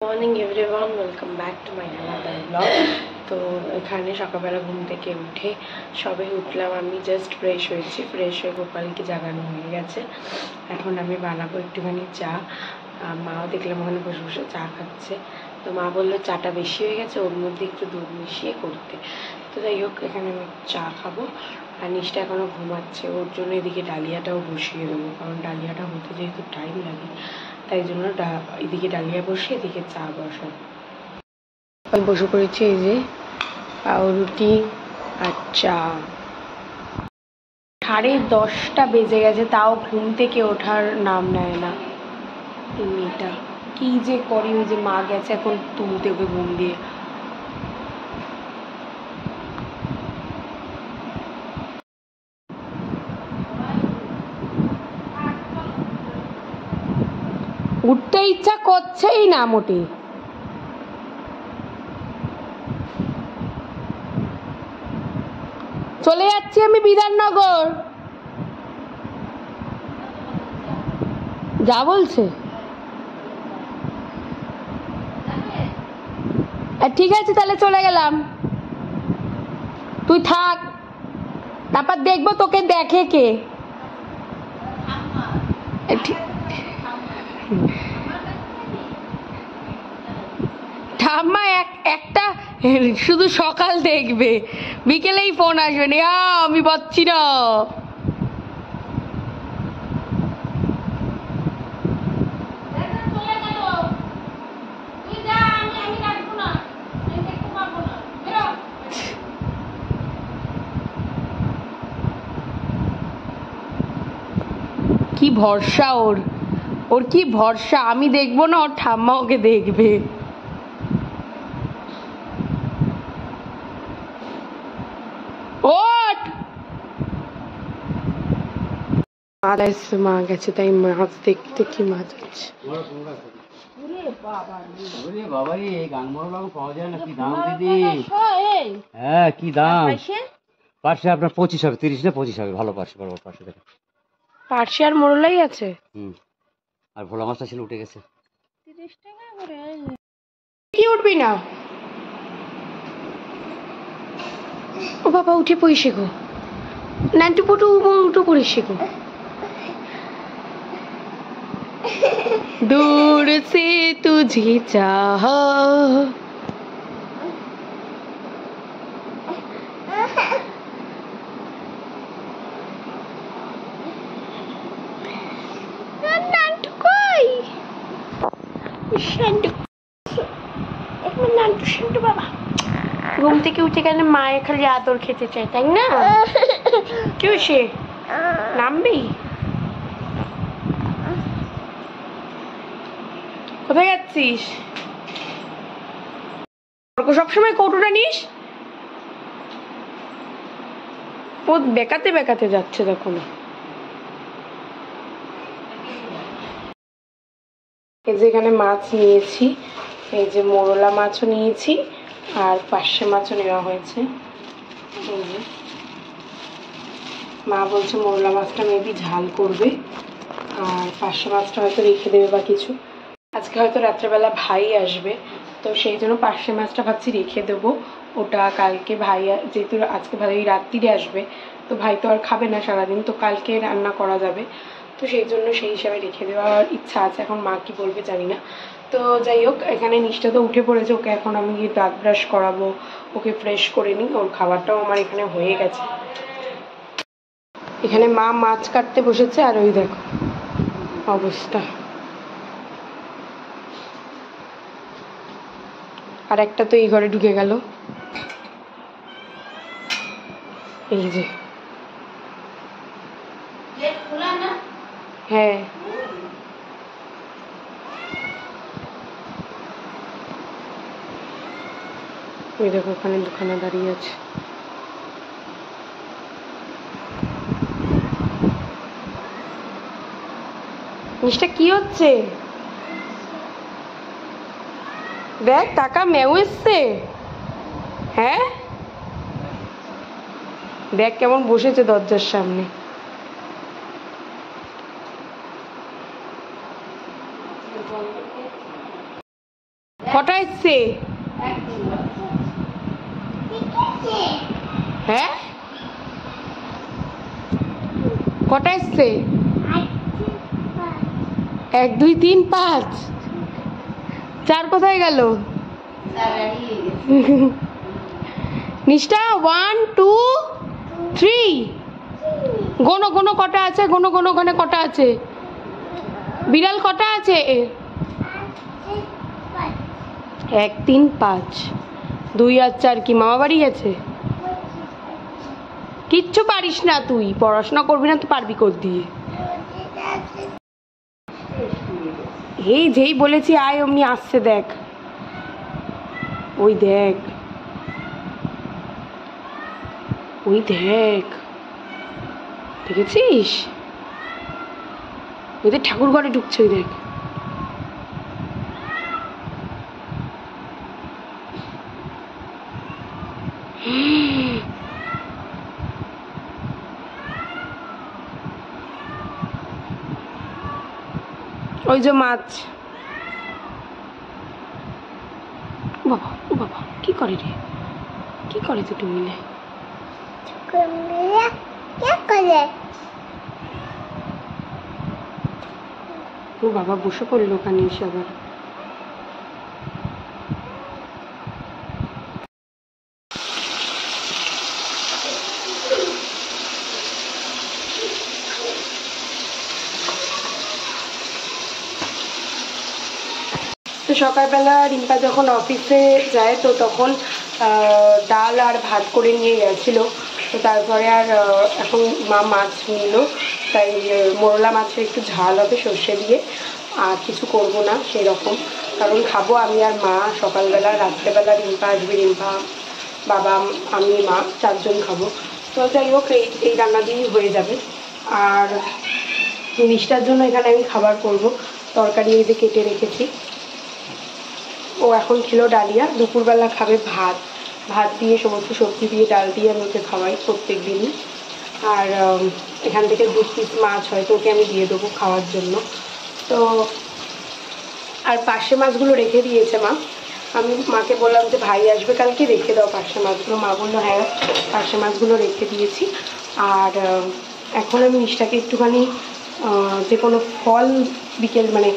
Morning everyone, welcome back to my another blog. তো এখানে সকালবেলা ঘুম থেকে উঠে সবে উঠলাম, আমি জাস্ট ফ্রেশ হয়েছি। ফ্রেশ হয়ে গোপালকে জাগানো হয়ে গেছে। এখন আমি বানাবো একটুখানি চা। মাও দেখলাম ওখানে বসে বসে চা খাচ্ছে। তো মা বললো চাটা বেশি হয়ে গেছে, ওর মধ্যে একটু দুধ মিশিয়ে করতে। তো যাই হোক, এখানে আমি চা খাবো। আর নিচটা এখনও ঘুমাচ্ছে, ওর জন্য এদিকে ডালিয়াটাও বসিয়ে দেবো, কারণ ডালিয়াটা হতে যেহেতু টাইম লাগে, তাই জন্য এদিকে ডালিয়া বসে এদিকে চা বসাবো। আমি বসে পড়েছি, এই যে পাউরুটি আর চা। 10:30 বেজে গেছে, তাও ঘুম থেকে ওঠার নাম নেয় না এই মেয়েটা। কি যে করি, ওই যে মা গেছে এখন তুলতে ওকে ঘুম দিয়ে। উঠতে ইচ্ছা করছেই না মোটে। চলে যাচ্ছি আমি বিধাননগর। যা বলছে ঠিক আছে, তাহলে চলে গেলাম, তুই থাক, তারপর দেখবো তোকে দেখে কে। ঠাম্মা একটা শুধু সকাল দেখবে, বিকেলেই ফোন আসবে না, আমি পাচ্ছি না। কি ভরসা ওর কি ভরসা, আমি দেখবো না, ওর ঠাম্মা ওকে দেখবে। ওঠ, মা গেছে, তাই মাছ দেখতে। কি মাছ আছে? হ্যাঁ, কি দাম? পার্শে আপনার 25 হবে, 30 না 25 হবে। ভালো পার্শে, বড় পার্শে দেখেন। পার্শে আর মোরলাই আছে। আর ভোলা মাছটা ছিল, উঠে গেছে। 30 টাকা করে। কি উঠবি না? ও বাবা, উঠে পড়িস গো, নাইনটি পুটু উঠে পড়িস গো। दूर से तुझे चाहा, ঘুম থেকে উঠে গেলে মায়ের খালি আদর খেতে চাই, তাই না? কি সে নামবি? কোথায় যাচ্ছিস? সবসময় কৌটোটা নিস। ও বেকাতে বেকাতে যাচ্ছে, দেখো না। এই যে এখানে মাছ নিয়েছি, এই যে মোরলা মাছও নিয়েছি আর পার্শে মাছও নেওয়া হয়েছে। মা বলছে মোরলা মাছটা মেবি ঝাল করবে, আর পার্শে মাছটা হয়তো রেখে দেবে বা কিছু। আজকে হয়তো রাত্রেবেলা ভাই আসবে, তো সেই জন্য পার্শে মাছটা ভাবছি রেখে দেবো। ওটা কালকে ভাই, যেহেতু আজকে ভাই রাত্রিরে আসবে, তো ভাই তো আর খাবে না সারাদিন, তো কালকে রান্না করা যাবে। তো সেই জন্য সেই হিসাবে রেখে দেওয়ার ইচ্ছা আছে। এখন মা কি বলবে জানি না। তো যাই হোক, এখানে নিচটা তো উঠে পড়েছে, ওকে এখন আমি দাঁত ব্রাশ করাবো, ওকে ফ্রেশ করে নিই। ওর খাবারটাও আমার এখানে হয়ে গেছে। এখানে মা মাছ কাটতে বসেছে, আর ওই দেখো অবস্থা। আর একটা তো এই ঘরে ঢুকে গেল, এই যে। হ্যাঁ, ওই দেখো ওখানে দোকানে দাঁড়িয়ে আছে। জিনিসটা কি হচ্ছে দেখ, টাকা মেউ এসছে। হ্যাঁ, দেখ কেমন বসেছে দরজার সামনে। কটা এসছে? হ্যাঁ কটা এসছে? 1 2 3 5 4 কোথায় গেল? নিষ্ঠা 1 2 3 গোনো গোনো কটা আছে, গোনো গোনো ওখানে কটা আছে? বিড়াল কটা আছে? 1 3 5 2 আর 4 কি মামা বাড়ি গেছে? কিচ্ছু পারিস না, তুই পড়াশোনা করবি না তো পারবি কোথ দিয়ে? এই যেই বলেছি আয় অমনি আসছে, দেখ ওই দেখ, ওই দেখ, দেখেছিস? ওদের ঠাকুর ঘরে ঢুকছে, ওই দেখ। ওই যে মাছ। বাবা ও বাবা, কি করে রে, কি করে দুটো মিলে? ও বাবা বসে পড়লো ওখানে এসে আবার। তো সকালবেলা রিম্পা যখন অফিসে যায় তো তখন ডাল আর ভাত করে নিয়ে গেছিলো। তো তারপরে আর এখন মা মাছ নিল, তাই মোরলা মাছের একটু ঝাল হবে সর্ষে দিয়ে, আর কিছু করব না সেই রকম, কারণ খাবো আমি আর মা সকালবেলা। রাত্রেবেলা রিম্পা আসবে, রিম্পা বাবা আমি মা 4 জন খাবো। তো যাই হোক এই রান্না দিয়েই হয়ে যাবে। আর নিষ্ঠার জন্য এখানে আমি খাবার করব, তরকারি এই যে কেটে রেখেছি। ও এখন খেলো ডালিয়া, দুপুরবেলা খাবে ভাত, ভাত দিয়ে সমস্ত সবজি দিয়ে ডাল দিয়ে আমি ওকে খাওয়াই প্রত্যেক দিনই। আর এখান থেকে 2 পিস মাছ হয়তো ওকে আমি দিয়ে দেবো খাওয়ার জন্য। তো আর পার্শে মাছগুলো রেখে দিয়েছে মা। আমি মাকে বললাম যে ভাই আসবে কালকে, রেখে দাও পার্শে মাছগুলো। মা বললো হ্যাঁ পার্শে মাছগুলো রেখে দিয়েছি। আর এখন আমি নিষ্ঠাকে একটুখানি যে কোনো ফল বিকেল মানে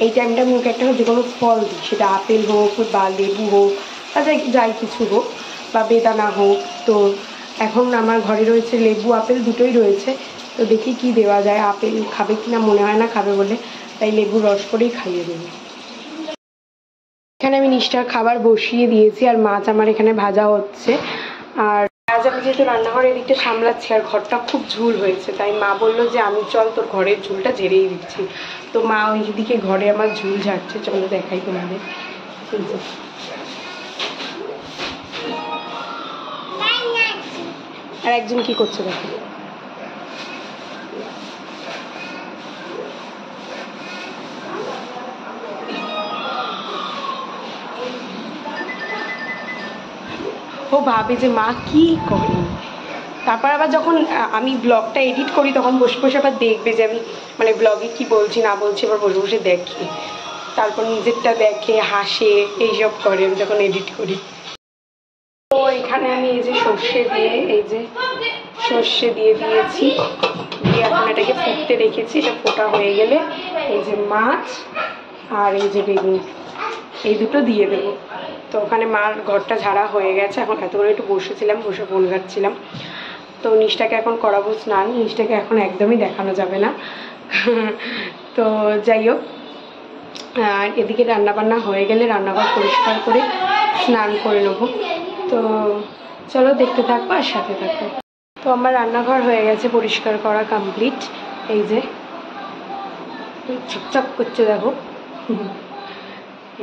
এই টাইমটা আমি ওকে একটা যে কোনো ফল দিই, সেটা আপেল হোক বা লেবু হোক বা যাই কিছু হোক বা বেদানা হোক। তো এখন আমার ঘরে রয়েছে লেবু আপেল দুটোই রয়েছে, তো দেখি কি দেওয়া যায়। আপেল খাবে কি না, মনে হয় না খাবে বলে, তাই লেবু রস করেই খাইয়ে দেবো। এখানে আমি নিষ্ঠার খাবার বসিয়ে দিয়েছি আর মাছ আমার এখানে ভাজা হচ্ছে। আর আজ আমি যেহেতু রান্নাঘরের এদিকটা সামলাচ্ছি আর ঘরটা খুব ঝুল হয়েছে, তাই মা বললো যে আমি চল তোর ঘরের ঝুলটা ঝেড়েই দিচ্ছি। তো মা ওইদিকে ঘরে আমার ঝুল ঝাড়ছে, চলো দেখাই তোমাদের। আর একজন কি করছে দেখো। ও ভাবে যে মা কি করে, তারপর আবার যখন আমি ব্লগটা এডিট করি তখন বসে বসে আবার দেখবে যে আমি মানে ব্লগে কি বলছি না বলছি, আবার বসে বসে দেখে, তারপর নিজেরটা দেখে হাসে, এইসব করে আমি যখন এডিট করি। তো এখানে আমি এই যে সর্ষে দিয়ে দিয়েছি, দিয়ে এখন এটাকে ফুটতে রেখেছি। এটা ফোটা হয়ে গেলে এই যে মাছ আর এই যে বেগুন এই দুটো দিয়ে দেবো। তো ওখানে মার ঘরটা ঝাড়া হয়ে গেছে, এখন এতক্ষণ একটু বসেছিলাম, বসে ফোন ঘাটছিলাম। তো নিষ্ঠাকে এখন করাবো স্নান, নিষ্ঠাকে এখন একদমই দেখানো যাবে না। তো যাই হোক, এদিকে রান্নাবান্না হয়ে গেলে রান্নাঘর পরিষ্কার করে স্নান করে নেবো। তো চলো দেখতে থাকবো আর সাথে থাকবো। তো আমার রান্নাঘর হয়ে গেছে পরিষ্কার করা কমপ্লিট, এই যে চকচক করছে দেখো।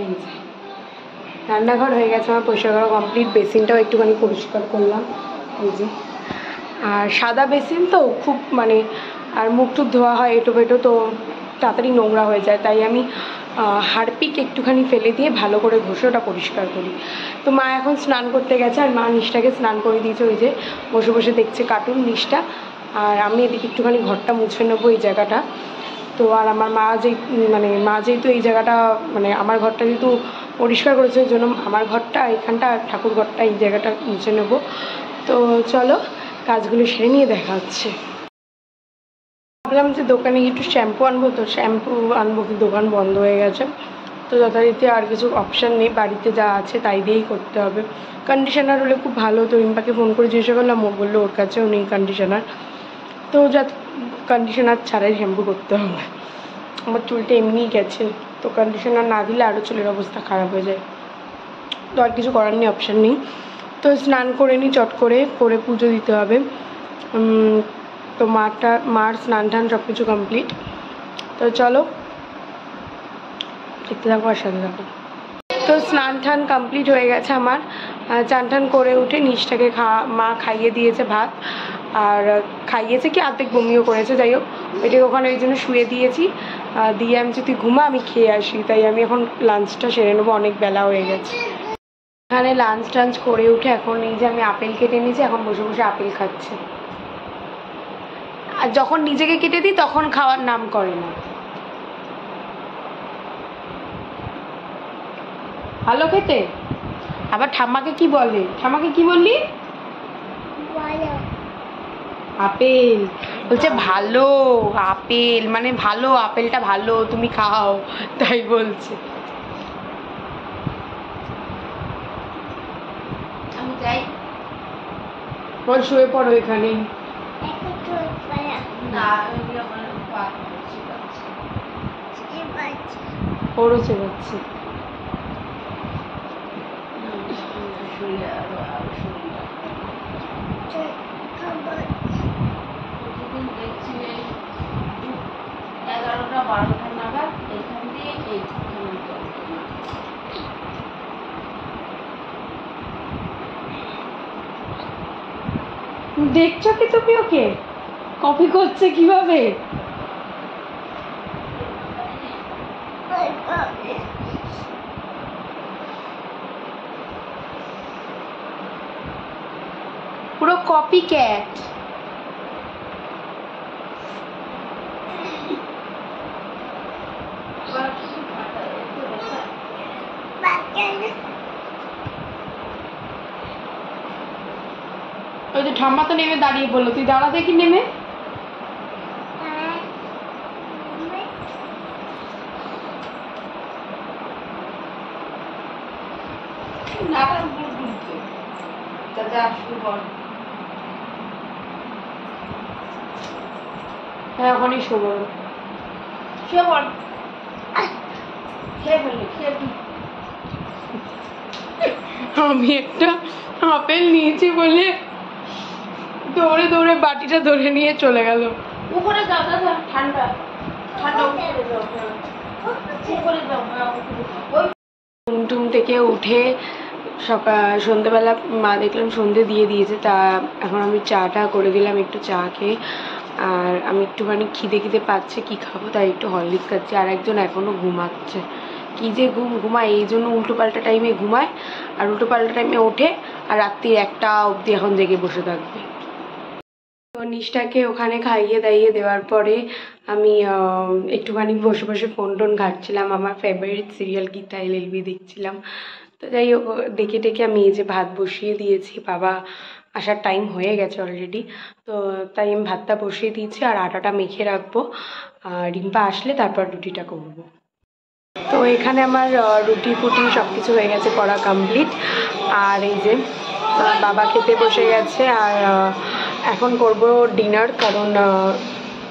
এই যে রান্নাঘর হয়ে গেছে আমার পরিষ্কার করা কমপ্লিট। বেসিনটাও একটুখানি পরিষ্কার করলাম, এই যে। আর সাদা বেসিন তো খুব মানে, আর মুখ টুক ধোয়া হয় এটো বেটো, তো তাড়াতাড়ি নোংরা হয়ে যায়, তাই আমি হারপিক একটুখানি ফেলে দিয়ে ভালো করে ঘষে ওটা পরিষ্কার করি। তো মা এখন স্নান করতে গেছে, আর মা নিশটাকে স্নান করে দিয়েছে, ওই যে বসে বসে দেখছে কার্টুন নিশটা। আর আমি এদিকে একটুখানি ঘরটা মুছে নেবো এই জায়গাটা। তো আর আমার মা যেহেতু এই জায়গাটা আমার ঘরটা যেহেতু পরিষ্কার করেছে, ওই জন্য আমার ঘরটা এখানটা ঠাকুর ঘরটা এই জায়গাটা মুছে নেবো। তো চলো কাজগুলো সেরে নিয়ে দেখা হচ্ছে। ভাবলাম যে দোকানে একটু শ্যাম্পু আনবো, তো শ্যাম্পু আনবো, দোকান বন্ধ হয়ে গেছে। তো যথারীতি আর কিছু অপশান নেই, বাড়িতে যা আছে তাই দিয়েই করতে হবে। কন্ডিশনার হলে খুব ভালো, তো রিম্পাকে ফোন করে জিজ্ঞাসা করলাম, ও বললো ওর কাছেও নেই কন্ডিশনার। তো কন্ডিশনার ছাড়াই শ্যাম্পু করতে হবে। আমার চুলটা এমনিই গেছে, তো কন্ডিশনার না দিলে আরও চুলের অবস্থা খারাপ হয়ে যায়। তো আর কিছু করার নেই, অপশান নেই। তো স্নান করে নিই চট করে পুজো দিতে হবে। তো মার স্নান টান সব কিছু কমপ্লিট। তো চলো দেখতে থাকো আর সাথে থাকো। তো স্নান টান কমপ্লিট হয়ে গেছে আমার। চান টান করে উঠে নিশটাকে মা খাইয়ে দিয়েছে ভাত, আর খাইয়েছে কি অর্ধেক বমিও করেছে, যাই হোক ওইটাকে ওখানে ওই জন্য শুয়ে দিয়েছি। দিয়ে আমি যদি ঘুমা আমি খেয়ে আসি, তাই আমি এখন লাঞ্চটা সেরে নেবো, অনেক বেলা হয়ে গেছে। এখানে লাঞ্চ টাঞ্চ করে উঠে এখন এই যে আমি আপেল কেটে নিয়েছি, এখন বসে বসে আপেল খাচ্ছি। আর যখন নিজেকে কেটে দিই তখন খাওয়ার নাম করে না। ভালো খেতে, আবার ঠাম্মাকে কি বলে, ঠাম্মাকে কি বললি? আপেল বলছে ভালো, আপেল মানে ভালো, আপেলটা ভালো, তুমি খাও, তাই বলছে। আমি যাই, বল শুয়ে পড়ো এখানে। ওরও চেপাচ্ছে। দেখছো কি তুমি ওকে কপি করছে কিভাবে? পুরো কপি ক্যাট। ওই যে ঠাম্মা তো নেমে দাঁড়িয়ে বললো, তুই দাঁড়া দেখি নেমে। হ্যাঁ ওখানেই শোবো। আমি একটা আপেল নিয়েছি বলে দৌড়ে দৌড়ে বাটিটা ধরে নিয়ে চলে গেল। উপরে যাও দাদা, ঠান্ডা ঠান্ডা, উপরে যাও, উপরে যাও। ঘুম থেকে উঠে সন্ধ্যেবেলা মা দেখলাম সন্ধে দিয়ে দিয়েছে, তা এখন আমি চাটা করে দিলাম, একটু চা খেয়ে। আর আমি একটুখানি খিদে পাচ্ছে, কি খাবো, তাই একটু হরলিক্স খাচ্ছি। আর একজন এখনো ঘুমাচ্ছে, কি যে ঘুমায়, এই জন্য উল্টোপাল্টা টাইমে ঘুমায় আর উল্টোপাল্টা টাইমে ওঠে, আর রাত্রি 1টা অবধি এখন জেগে বসে থাকবে। তো নিশটাকে ওখানে খাইয়ে দাইয়ে দেওয়ার পরে আমি একটুখানি বসে বসে ফোন টোন ঘাঁটছিলাম, আমার ফেভারিট সিরিয়াল গীতা LLB দেখছিলাম। তো যাই হোক দেখে আমি এই যে ভাত বসিয়ে দিয়েছি, বাবা আসার টাইম হয়ে গেছে অলরেডি, তো তাই আমি ভাতটা বসিয়ে দিয়েছি আর আটাটা মেখে রাখবো, রিম্পা আসলে তারপর রুটিটা করবো। তো এখানে আমার রুটি ফুটি সব কিছু হয়ে গেছে, করা কমপ্লিট। আর এই যে বাবা খেতে বসে গেছে, আর এখন করব ডিনার, কারণ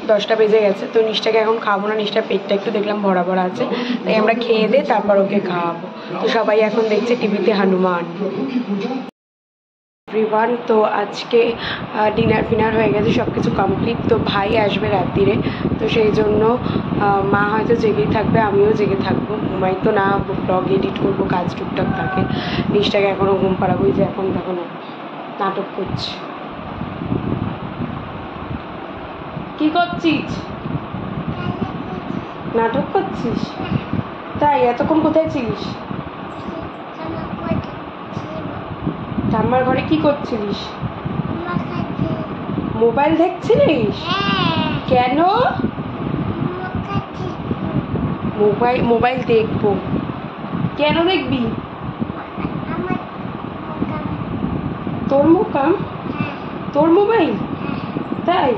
10টা বেজে গেছে। তো নিশটাকে এখন খাবো না, নিশটার পেটটা একটু দেখলাম ভরা ভরা আছে, তাই আমরা খেয়ে দিয়ে তারপর ওকে খাওয়াবো। তো সবাই এখন দেখছে টিভিতে হনুমান। এভরিওয়ান, তো আজকে ডিনার ফিনার হয়ে গেছে, সব কিছু কমপ্লিট। তো ভাই আসবে রাত্রিরে, তো সেই জন্য মা হয়তো জেগেই থাকবে, আমিও জেগে থাকবো, ঘুমাই তো না, ব্লগ এডিট করবো, কাজ টুকটাক থাকে। নিশটাকে এখনও ঘুম পাড়াবো, যে এখন দেখো না নাটক করছি। কি করছিস? নাটক করছিস? তাই এতক্ষণ কোথায় ছিলিস? ঠাম্মার ঘরে কি করছিলিস? মোবাইল দেখছিলিস? কেন? মোবাইল দেখবো। কেন দেখবি? তোর মোকাম? তোর মোবাইল? তাই?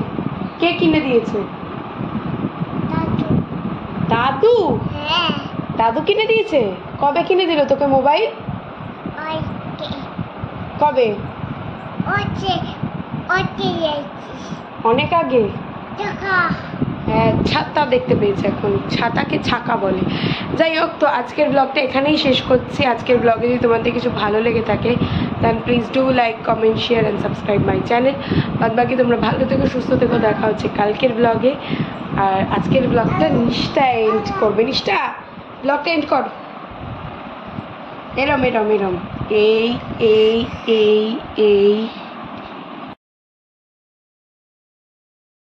কে কিনে দিয়েছে? দাদু? দাদু কিনে দিয়েছে? কবে কিনে দিল তোকে মোবাইল? কবে? অনেক আগে? হ্যাঁ, ছাতা দেখতে পেয়েছে এখন। ছাতাকে ছাকা বলে। যাই হোক, তো আজকের ব্লগটা এখানেই শেষ করছি। আজকের ব্লগে যদি তোমাদের কিছু ভালো লেগে থাকে then please do like, comment, share and subscribe my channel. বাদ বাকি তোমরা ভালো থেকো, সুস্থ থেকো। দেখা হচ্ছে কালকের ব্লগে। আর আজকের ব্লগটা নিষ্ঠা এন্ড করবে। নিষ্ঠা, ব্লগটা এন্ড কর। এরম এরম এরম, এই এই এই এই